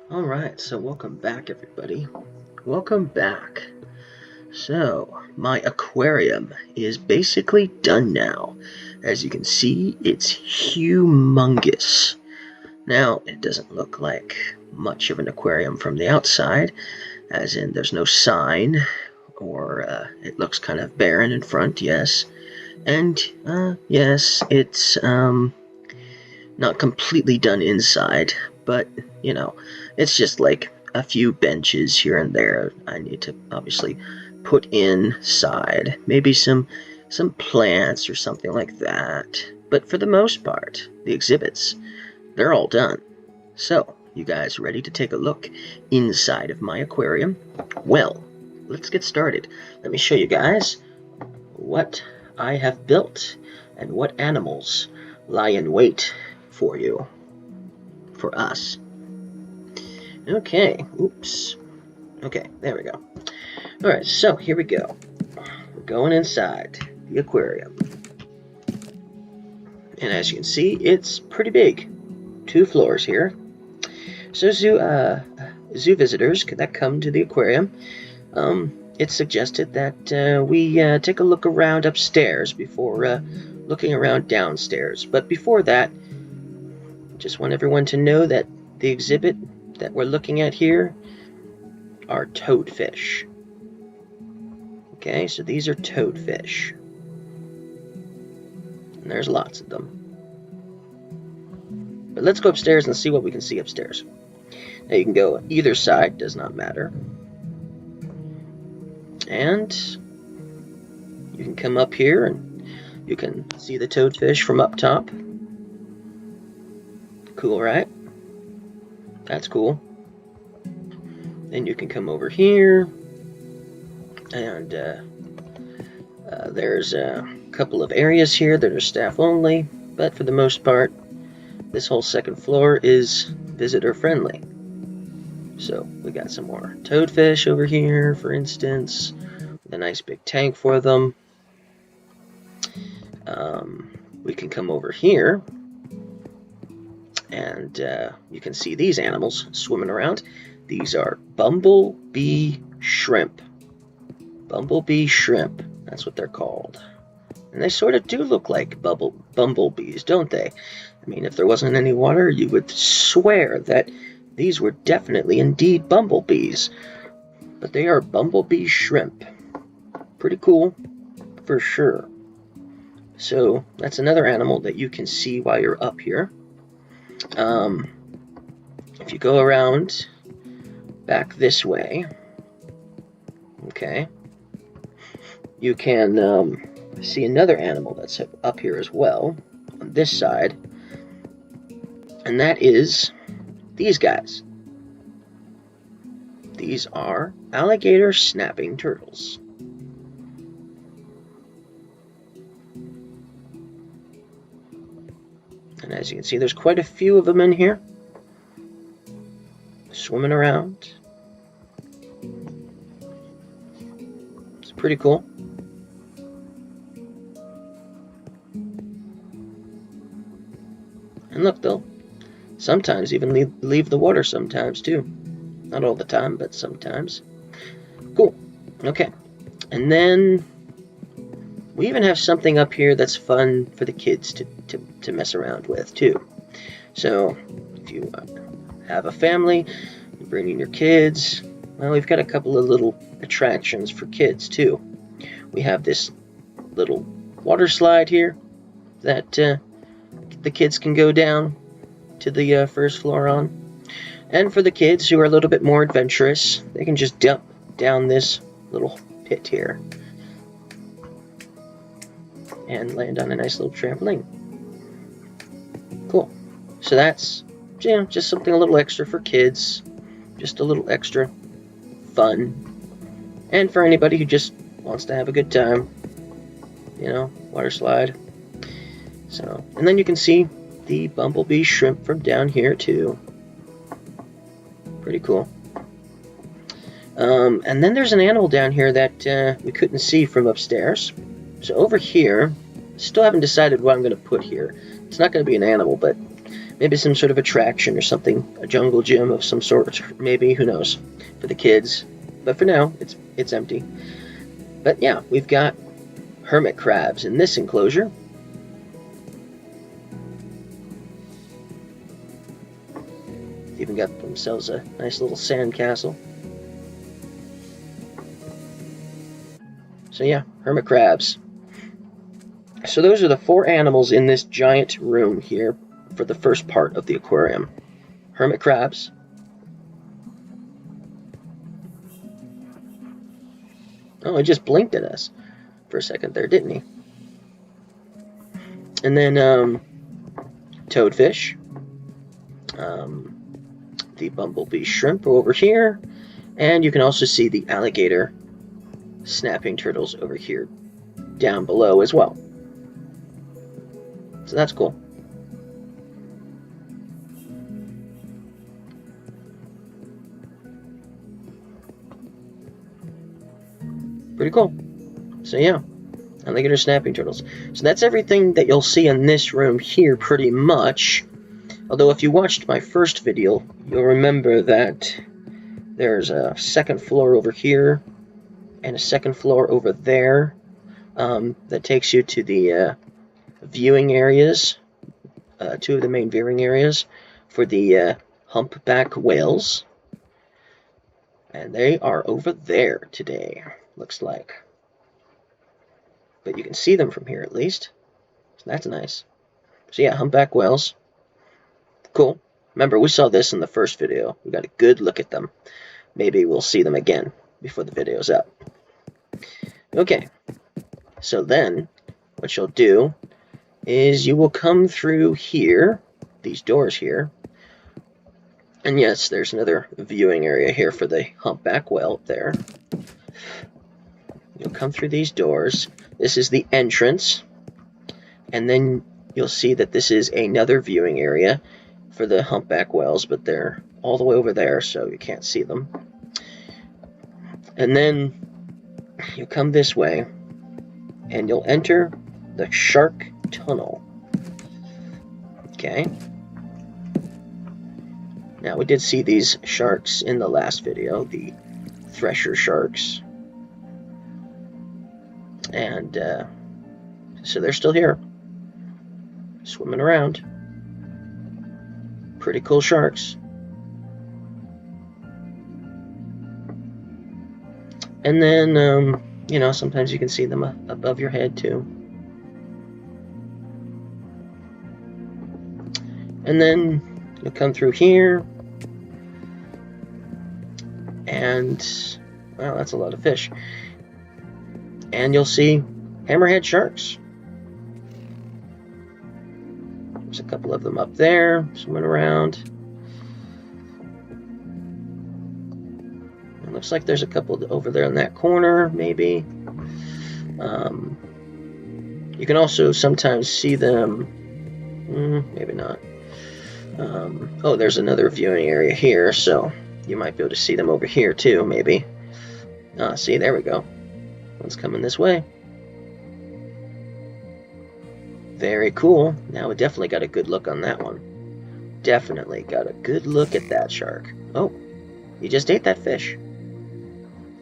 Alright, so welcome back, everybody. Welcome back. So, my aquarium is basically done now. As you can see, it's humongous. Now, it doesn't look like much of an aquarium from the outside, as in there's no sign, or it looks kind of barren in front, yes. And, yes, it's not completely done inside, but, it's just like a few benches here and there I need to obviously put inside. Maybe some plants or something like that. But for the most part, the exhibits, they're all done. So, you guys ready to take a look inside of my aquarium? Well, let's get started. Let me show you guys what I have built and what animals lie in wait for you, for us. Okay, oops. Okay, there we go. Alright, so here we go. We're going inside the aquarium. And as you can see, it's pretty big. 2 floors here. So zoo visitors that come to the aquarium, it's suggested that we take a look around upstairs before looking around downstairs. But before that, just want everyone to know that the exhibit that we're looking at here are toadfish. Okay, so these are toadfish. And there's lots of them. But let's go upstairs and see what we can see upstairs. Now you can go either side, does not matter. And you can come up here and you can see the toadfish from up top. Cool, right? That's cool. Then you can come over here, and there's a couple of areas here that are staff only, but for the most part, this whole second floor is visitor friendly. So we got some more toadfish over here, for instance, with a nice big tank for them. We can come over here, and you can see these animals swimming around. These are bumblebee shrimp. Bumblebee shrimp, that's what they're called. And they sort of do look like bumblebees, don't they? I mean, if there wasn't any water, you would swear that these were definitely indeed bumblebees. But they are bumblebee shrimp. Pretty cool, for sure. So that's another animal that you can see while you're up here. If you go around back this way, okay, you can see another animal that's up here as well, on this side, and that is these guys. These are alligator snapping turtles. And as you can see, there's quite a few of them in here, swimming around. It's pretty cool. And look, they'll sometimes even leave the water sometimes too. Not all the time, but sometimes. Cool. Okay. And then we even have something up here that's fun for the kids to mess around with too. So if you have a family, you bring in your kids, well, we've got a couple of little attractions for kids too. We have this little water slide here that the kids can go down to the first floor on. And for the kids who are a little bit more adventurous, they can just jump down this little pit here and land on a nice little trampoline. Cool. So that's, just something a little extra for kids, just a little extra fun, and for anybody who just wants to have a good time, water slide. So, and then you can see the bumblebee shrimp from down here too. Pretty cool. And then there's an animal down here that we couldn't see from upstairs. So over here, still haven't decided what I'm going to put here. It's not going to be an animal, but Maybe some sort of attraction or something, a jungle gym of some sort, maybe, who knows, for the kids. But for now, it's empty. But yeah, we've got hermit crabs in this enclosure. Even got themselves a nice little sand castle. So yeah, hermit crabs. So those are the 4 animals in this giant room here for the first part of the aquarium. Hermit crabs. Oh, he just blinked at us for a second there, didn't he? And then toadfish. The bumblebee shrimp over here. And you can also see the alligator snapping turtles over here down below as well. So that's cool. Pretty cool. So yeah, alligator snapping turtles. So that's everything that you'll see in this room here pretty much. Although if you watched my first video, you'll remember that there's a second floor over here and a second floor over there that takes you to the viewing areas, 2 of the main viewing areas for the humpback whales. And they are over there today, looks like. But you can see them from here at least. So that's nice. So yeah, humpback whales. Cool. Remember, we saw this in the first video. We got a good look at them. Maybe we'll see them again before the video's up. Okay. So then, what you'll do is you will come through here, these doors here. And yes, there's another viewing area here for the humpback whale up there. You'll come through these doors. This is the entrance. And then you'll see that this is another viewing area for the humpback whales, but they're all the way over there, so you can't see them. And then you come this way, and you'll enter the shark tunnel. Okay. Now, we did see these sharks in the last video, the thresher sharks. And so they're still here, swimming around. Pretty cool sharks. And then, you know, sometimes you can see them above your head too. And then you'll come through here. And, wow, that's a lot of fish. And you'll see hammerhead sharks. There's a couple of them up there, swimming around. It looks like there's a couple over there in that corner, maybe. You can also sometimes see them. Maybe not. Oh, there's another viewing area here, so you might be able to see them over here too, maybe. See, there we go. One's coming this way. Very cool. Now we definitely got a good look on that one. Definitely got a good look at that shark. Oh, he just ate that fish.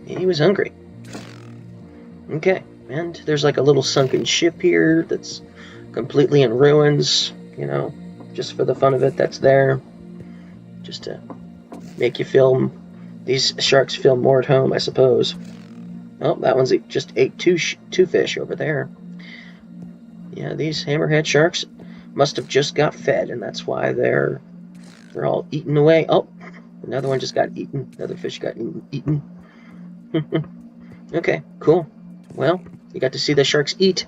He was hungry. Okay, and there's like a little sunken ship here that's completely in ruins, you know, just for the fun of it, that's there. Just to make you feel, these sharks feel more at home, I suppose. Oh, that one's just ate two fish over there. Yeah, these hammerhead sharks must have just got fed, and that's why they're all eaten away. Oh, another one just got eaten. Another fish got eaten. Okay, cool. Well, you got to see the sharks eat.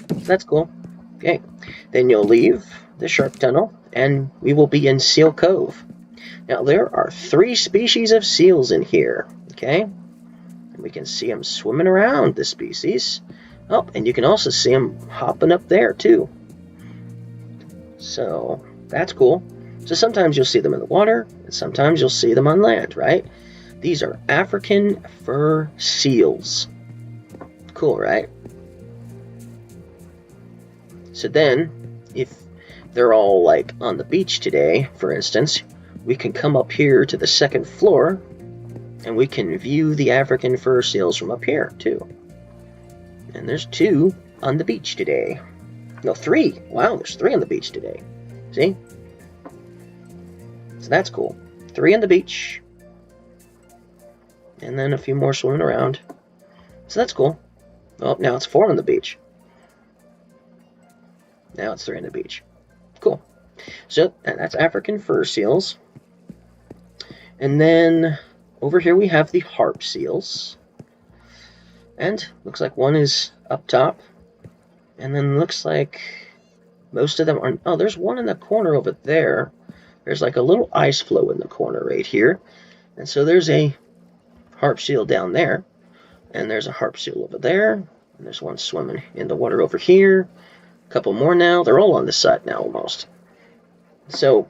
That's cool. Okay, then you'll leave the shark tunnel, and we will be in Seal Cove. Now, there are 3 species of seals in here, okay? And we can see them swimming around, the species. Oh, and you can also see them hopping up there, too. So, that's cool. So sometimes you'll see them in the water, and sometimes you'll see them on land, right? These are African fur seals. Cool, right? So then, if they're all like on the beach today, for instance, we can come up here to the second floor and we can view the African fur seals from up here too. And there's 2 on the beach today. No, 3. Wow, there's 3 on the beach today. See? So that's cool. 3 on the beach. And then a few more swimming around. So that's cool. Oh, now it's 4 on the beach. Now it's 3 on the beach. Cool. So that's African fur seals. And then over here we have the harp seals. And looks like one is up top. And then looks like most of them are... Oh, there's one in the corner over there. There's like a little ice floe in the corner right here. And so there's a harp seal down there. And there's a harp seal over there. And there's one swimming in the water over here. A couple more now. They're all on the side now almost. So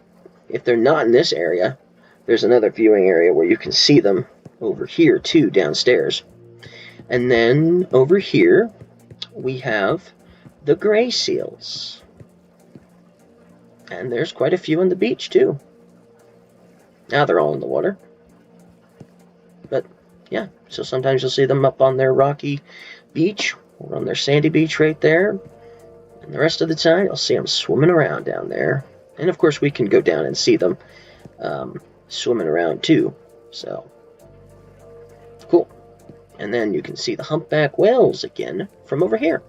if they're not in this area, there's another viewing area where you can see them over here too, downstairs. And then over here we have the gray seals. And there's quite a few on the beach too. Now they're all in the water. But yeah, so sometimes you'll see them up on their rocky beach or on their sandy beach right there. And the rest of the time you'll see them swimming around down there. And of course we can go down and see them swimming around too. So cool. And then you can see the humpback whales again from over here.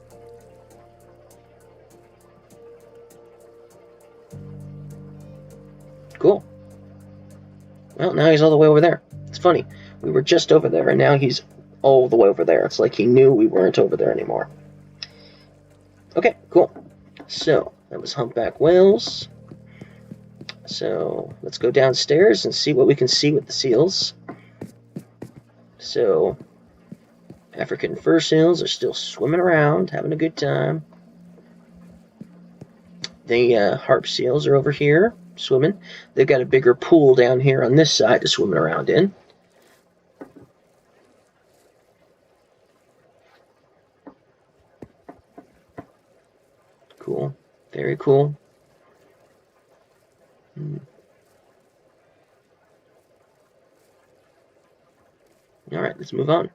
Cool. Well, now he's all the way over there. It's funny. We were just over there, and now he's all the way over there. It's like he knew we weren't over there anymore. Okay, cool. So, that was humpback whales. So, let's go downstairs and see what we can see with the seals. So, African fur seals are still swimming around, having a good time. The harp seals are over here, swimming. They've got a bigger pool down here on this side to swim around in. Cool. Very cool. Alright, let's move on.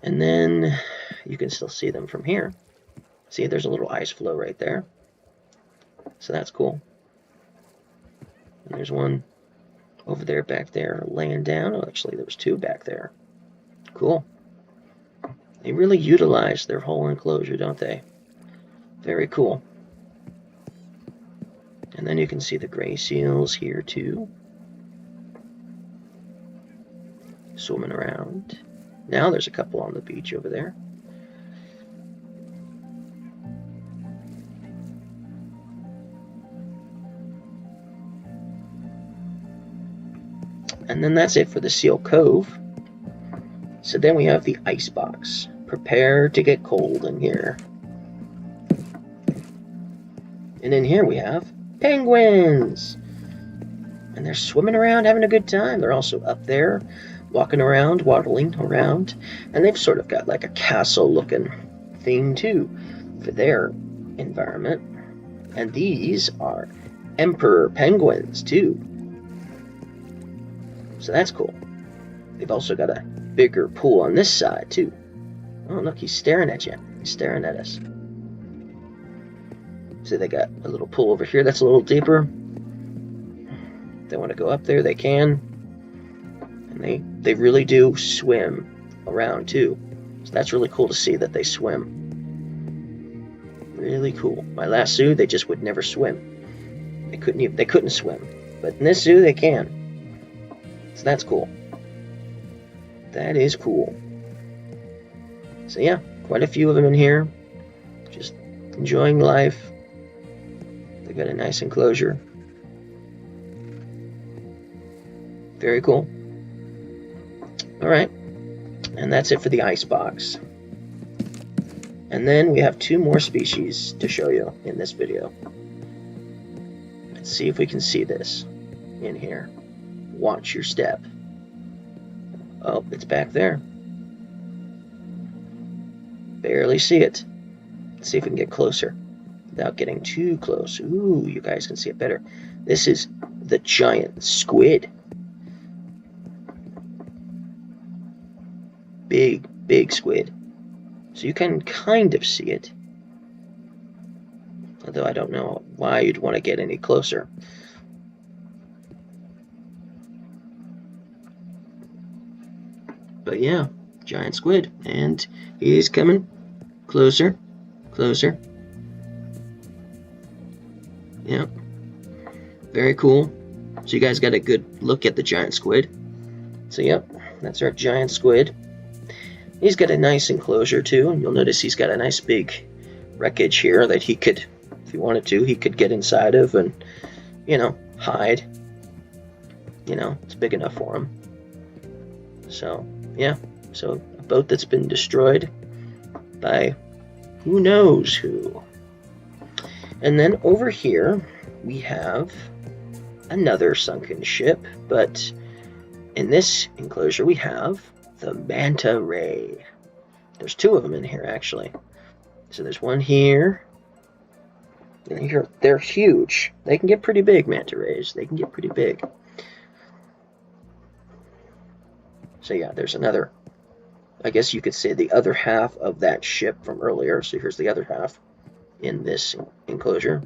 And then you can still see them from here. See, there's a little ice floe right there. So that's cool. And there's one over there, back there, laying down. Oh, actually, there was 2 back there. Cool. They really utilize their whole enclosure, don't they? Very cool. And then you can see the gray seals here, too. Swimming around. Now there's a couple on the beach over there. And then that's it for the Seal Cove. So then we have the ice box. Prepare to get cold in here. And in here we have penguins. And they're swimming around, having a good time. They're also up there, walking around, waddling around. And they've sort of got like a castle-looking theme, too, for their environment. And these are emperor penguins, too. So that's cool. They've also got a bigger pool on this side, too. Oh, look, he's staring at you. He's staring at us. So they got a little pool over here that's a little deeper. If they want to go up there, they can. And they really do swim around, too. So that's really cool to see that they swim. Really cool. My last zoo, they just would never swim. They couldn't swim. But in this zoo, they can. So that's cool. That is cool. So yeah, quite a few of them in here. Just enjoying life. They've got a nice enclosure. Very cool. Alright. And that's it for the ice box. And then we have 2 more species to show you in this video. Let's see if we can see this in here. Watch your step. Oh, it's back there. Barely see it. Let's see if we can get closer. without getting too close. Ooh, you guys can see it better. This is the giant squid. Big, big squid. So you can kind of see it. Although I don't know why you'd want to get any closer. But yeah, giant squid. And he's coming closer, closer. Yeah. Very cool. So you guys got a good look at the giant squid. So yep, that's our giant squid. He's got a nice enclosure too, and you'll notice he's got a nice big wreckage here that he could, if he wanted to, he could get inside of and, you know, hide. You know, it's big enough for him. So, yeah. So, a boat that's been destroyed by who knows who. And then over here, we have another sunken ship, but in this enclosure, we have the manta ray. There's two of them in here, actually. So there's one here. And here, they're huge. They can get pretty big, manta rays. They can get pretty big. So yeah, there's another, I guess you could say the other half of that ship from earlier. So here's the other half in this enclosure.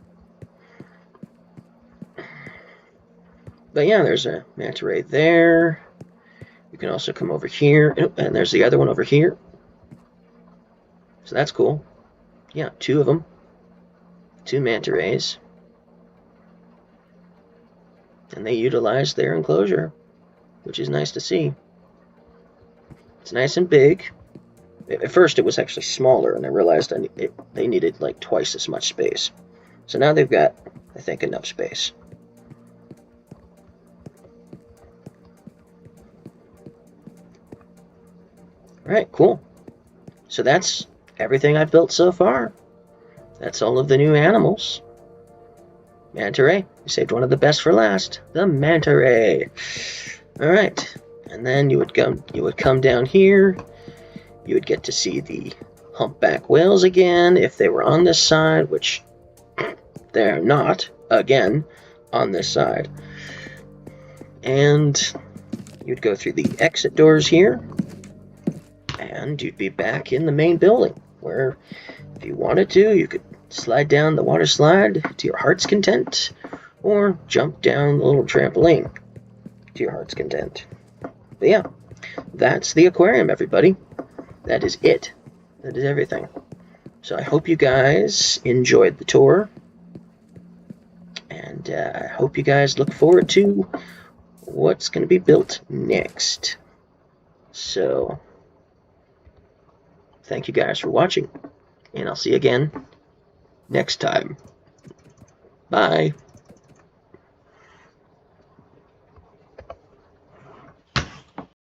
But yeah, there's a manta ray there. You can also come over here, and there's the other one over here. So that's cool. Yeah, two of them. Two manta rays. And they utilize their enclosure, which is nice to see. It's nice and big. At first it was actually smaller, and I realized they needed like twice as much space. So now they've got, I think, enough space. Alright, cool. So that's everything I've built so far. That's all of the new animals. Manta ray. We saved one of the best for last. The manta ray. Alright. And then you would come down here. You would get to see the humpback whales again if they were on this side, which they're not, again, on this side. And you'd go through the exit doors here, and you'd be back in the main building, where if you wanted to, you could slide down the water slide to your heart's content, or jump down the little trampoline to your heart's content. But yeah, that's the aquarium, everybody. That is it. That is everything. So I hope you guys enjoyed the tour, and I hope you guys look forward to what's going to be built next. So thank you guys for watching, and I'll see you again next time. Bye.